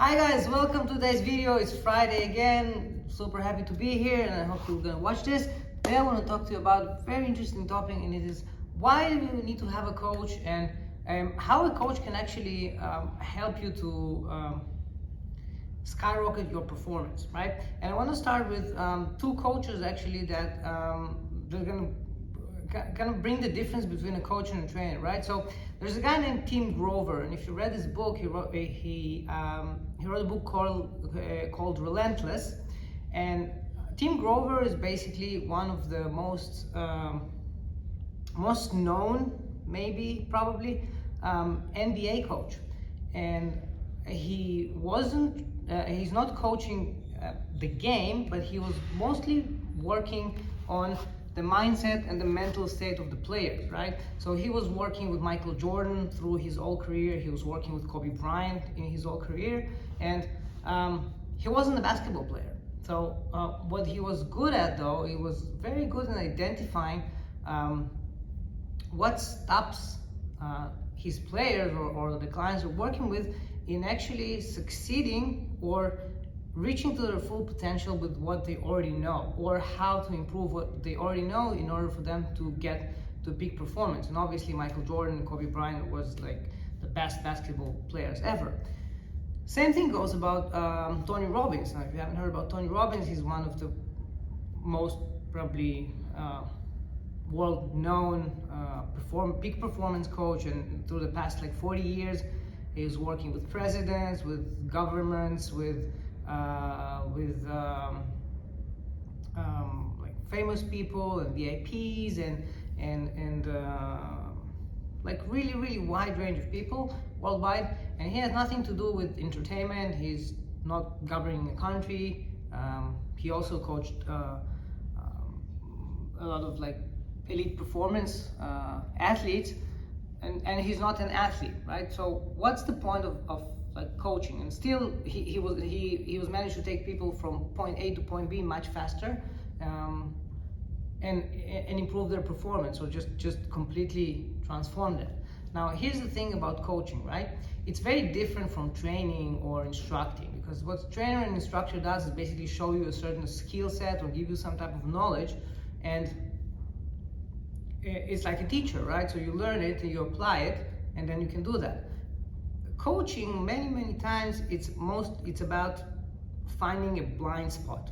Hi guys, welcome to today's video. It's Friday again. Super happy to be here and I hope you're gonna watch this. Today I want to talk to you about a very interesting topic, and it is why do you need to have a coach, and how a coach can actually help you to skyrocket your performance, right? And I want to start with two coaches actually that they're gonna kind of bring the difference between a coach and a trainer, right? So there's a guy named Tim Grover, and if you read his book, he wrote a book called Relentless. And Tim Grover is basically one of the most known, maybe probably NBA coach, and he's not coaching the game, but he was mostly working on the mindset and the mental state of the players, right? So he was working with Michael Jordan through his whole career. He was working with Kobe Bryant in his whole career, and he wasn't a basketball player. So what he was good at, though, he was very good in identifying what stops his players or the clients we're working with in actually succeeding or reaching to their full potential with what they already know, or how to improve what they already know in order for them to get to peak performance. And obviously Michael Jordan and Kobe Bryant was like the best basketball players ever. Same thing goes about Tony Robbins. Now, if you haven't heard about Tony Robbins, he's one of the most probably world-known peak performance coach, and through the past like 40 years, he was working with presidents, with governments, with like famous people and VIPs and like really wide range of people worldwide. And he has nothing to do with entertainment. He's not governing a country. He also coached a lot of like elite performance athletes, and he's not an athlete, right? So what's the point of like coaching? And still he was managed to take people from point A to point B much faster, and improve their performance, or just completely transform them. Now here's the thing about coaching, right? It's very different from training or instructing, because what trainer and instructor does is basically show you a certain skill set or give you some type of knowledge, and it's like a teacher, right? So you learn it and you apply it, and then you can do that. Coaching, many times, it's about finding a blind spot,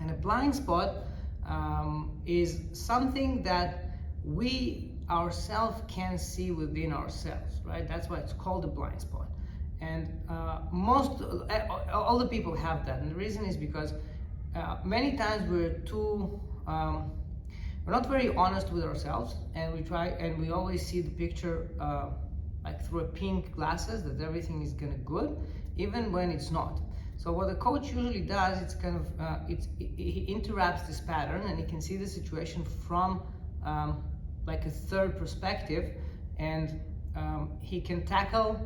and a blind spot is something that we ourselves can see within ourselves, right? That's why it's called a blind spot. And all the people have that, and the reason is because many times we're not very honest with ourselves, and we always see the picture like through a pink glasses, that everything is gonna good, even when it's not. So what a coach usually does, it's kind of he interrupts this pattern, and he can see the situation from like a third perspective, and he can tackle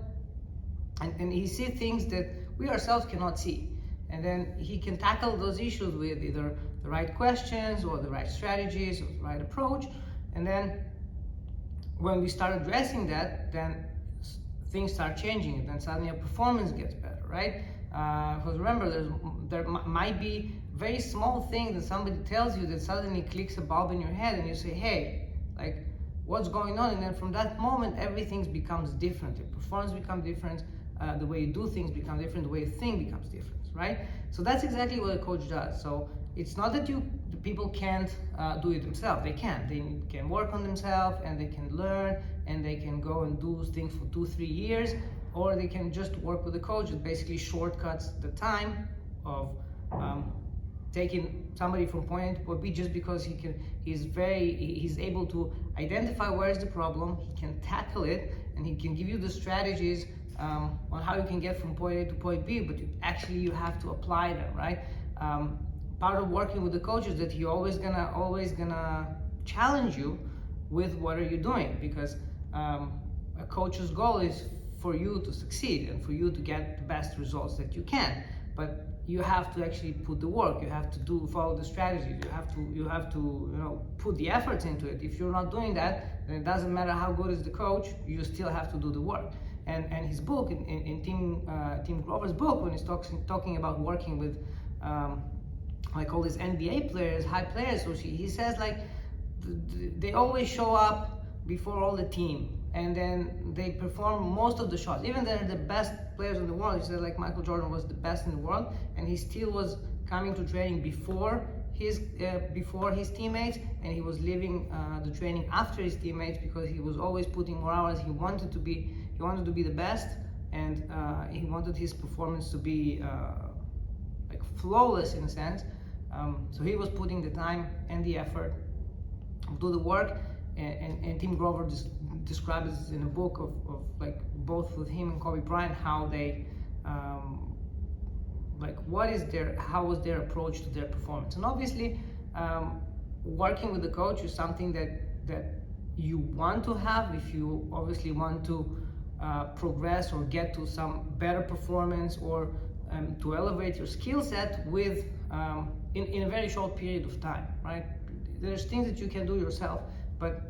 and he sees things that we ourselves cannot see, and then he can tackle those issues with either the right questions or the right strategies or the right approach. And then when we start addressing that, then things start changing, and then suddenly our performance gets better, right? Because remember, there might be very small thing that somebody tells you that suddenly clicks a bulb in your head, and you say, hey, like, what's going on? And then from that moment, everything becomes different. Your performance becomes different, the way you do things becomes different, the way you think becomes different, right? So that's exactly what a coach does. So it's not that the people can't do it themselves. They can. They can work on themselves, and they can learn, and they can go and do things for 2-3 years, or they can just work with a coach that basically shortcuts the time of taking somebody from point A to point B, just because he's able to identify where's the problem, he can tackle it, and he can give you the strategies on how you can get from point A to point B, but you have to apply them, right? Part of working with the coach is that he always gonna challenge you with what are you doing, because a coach's goal is for you to succeed and for you to get the best results that you can. But you have to actually put the work. You have to follow the strategies. You have to put the efforts into it. If you're not doing that, then it doesn't matter how good is the coach. You still have to do the work. and his book in Tim Grover's book, when he's talking about working with like all these NBA players, high players, so he says like they always show up before all the team, and then they perform most of the shots. Even they're the best players in the world. He said like Michael Jordan was the best in the world, and he still was coming to training before his teammates, and he was leaving the training after his teammates, because he was always putting more hours. He wanted to be the best, and he wanted his performance to be like flawless in a sense. So he was putting the time and the effort to do the work, and Tim Grover describes in a book of like both with him and Kobe Bryant how they like how was their approach to their performance. And obviously working with the coach is something that you want to have if you obviously want to progress or get to some better performance, or to elevate your skill set with in a very short period of time, right? There's things that you can do yourself, but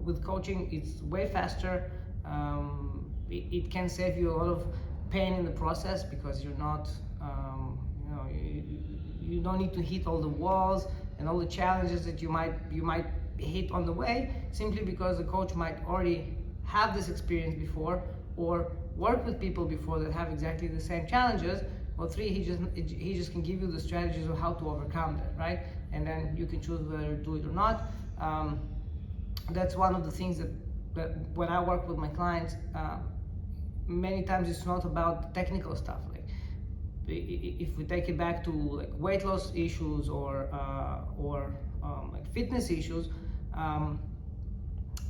with coaching it's way faster. It can save you a lot of pain in the process, because you're not you don't need to hit all the walls and all the challenges that you might hit on the way, simply because the coach might already have this experience before, or work with people before that have exactly the same challenges. Or three, he just can give you the strategies of how to overcome that, right? And then you can choose whether to do it or not. That's one of the things that when I work with my clients, many times it's not about technical stuff. Like if we take it back to like weight loss issues or like fitness issues,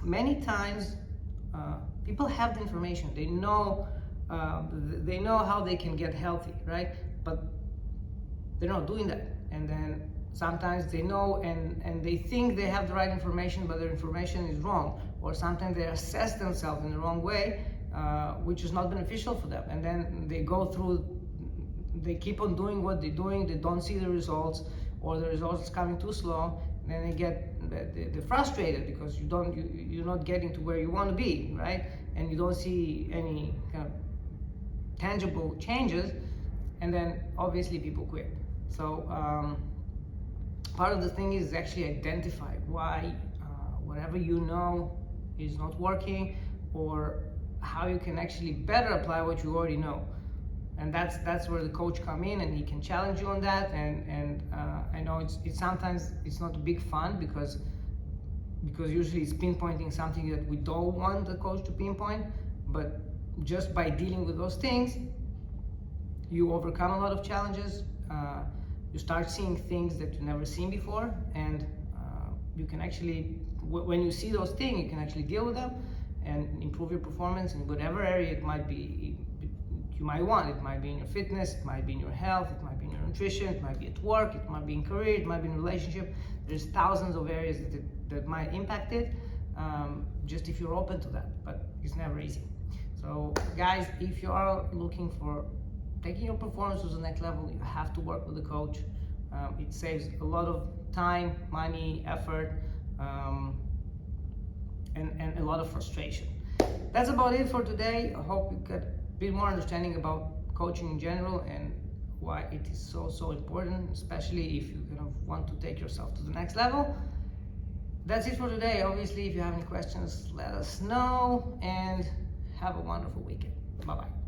many times people have the information. They know how they can get healthy, right? But they're not doing that. And then sometimes they know and they think they have the right information, but their information is wrong. Or sometimes they assess themselves in the wrong way, which is not beneficial for them. And then they keep on doing what they're doing, they don't see the results, or the results coming too slow, and then they're frustrated because you're not getting to where you want to be, right? And you don't see any kind of tangible changes, and then obviously people quit. So part of the thing is actually identify why whatever you know is not working, or how you can actually better apply what you already know. And that's where the coach come in, and he can challenge you on that. And I know it's sometimes it's not a big fun, because usually it's pinpointing something that we don't want the coach to pinpoint, but just by dealing with those things, you overcome a lot of challenges. You start seeing things that you've never seen before, and you can actually, when you see those things, you can actually deal with them and improve your performance in whatever area it might be. You might want. It might be in your fitness, it might be in your health, it might be in your nutrition, it might be at work, it might be in career, it might be in relationship. There's thousands of areas that might impact it, just if you're open to that, but it's never easy. So guys, if you are looking for taking your performance to the next level, you have to work with a coach. It saves a lot of time, money, effort, and a lot of frustration. That's about it for today. I hope you got a bit more understanding about coaching in general and why it is so important, especially if you kind of want to take yourself to the next level. That's it for today. Obviously, if you have any questions, let us know, and have a wonderful weekend. Bye-bye.